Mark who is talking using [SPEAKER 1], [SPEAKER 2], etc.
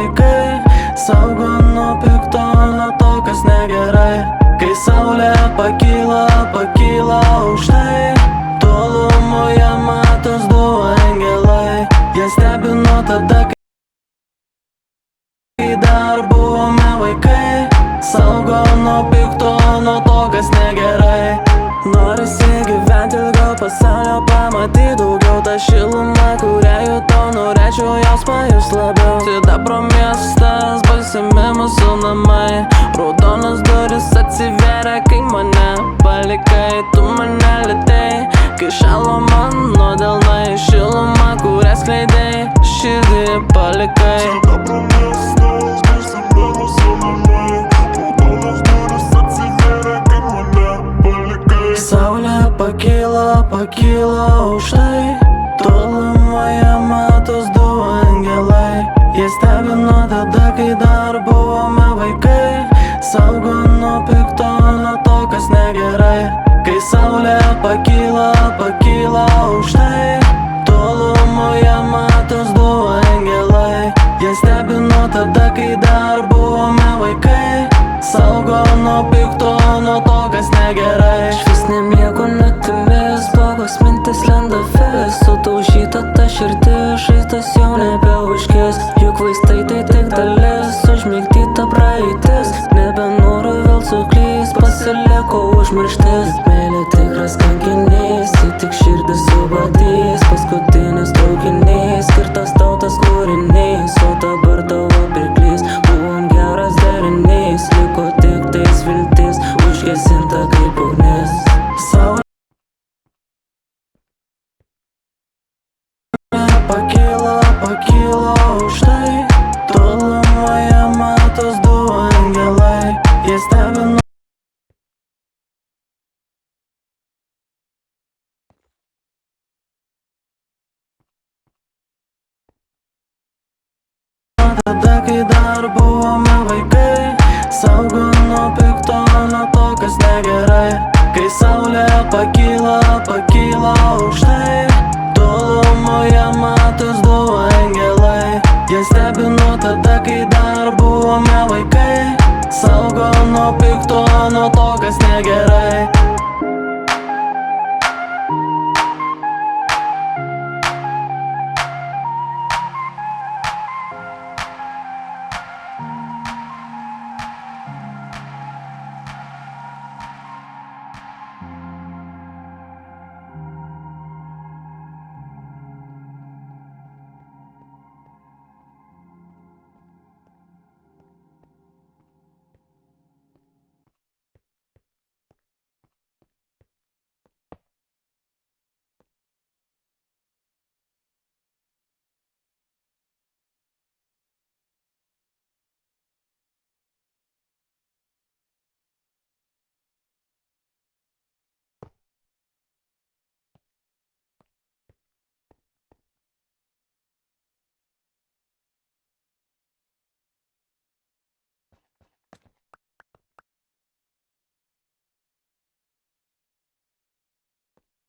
[SPEAKER 1] Vaikai saugo nuo pikto, nuo to, kas negerai. Kai saulė pakyla aukštai, tolumoje matos du angelai. Jie stebino tada, kai dar buvome vaikai. Saugo nuo pikto, nuo to, kas negerai. Norisi gyventi ilgiau, pasaulio pamatyti daugiau. Ta šiluma, kurią jutau, norėčiau jos pajus labiau. Sidabro miestas, balsimi mūsų namai. Raudonas duris atsiveria, kai mane palikai. Tu mane lėtai, kai šalo mano delnai. Šiluma, kurią skleidai, širdį palikai.
[SPEAKER 2] Sidabro miestas, balsimi mūsų namai. Raudonas duris atsiveria, kai mane palikai.
[SPEAKER 1] Saulė pakyla aukštai, tolumoje matos du angelai. Jie stebino tada, kai dar buvome vaikai. Saugo nuo pikto, nuo to, kas negerai. Kai saulė pakyla aukštai, tolumoje matos du angelai. Jie stebino tada, kai dar buvome vaikai. Saugo nuo pikto, nuo to, kas negerai. Švis nemiego naktimis, blogos mintis lenda vis. Sudaužyta ta širdis, žaizdos jau nebeužkis. Juk vaistai tai tik dalis, užmigdyta praeitis. Nebenoriu vėl suklyst, pasiliko užmirštis. Meilė tikras kankinys, ji tik širdį subadys. Paskutinis traukinys, skirtas tautas kūrinys. O dabar tavo pirklys, buvom geras derinys. Liko tik tais viltis, užgesinta kaip ugnis. Saulė pakyla aukštai, tolumoje matos du angelai. Jie stebino tada, kai dar buvome vaikai. Saugo nuo pikto, nuo to, kas negerai. Kai saulė pakyla aukštai, tolumoje matos du angelai. Jie stebino tada, kai dar buvome vaikai. Saugo nuo pikto, nuo to, kas negerai.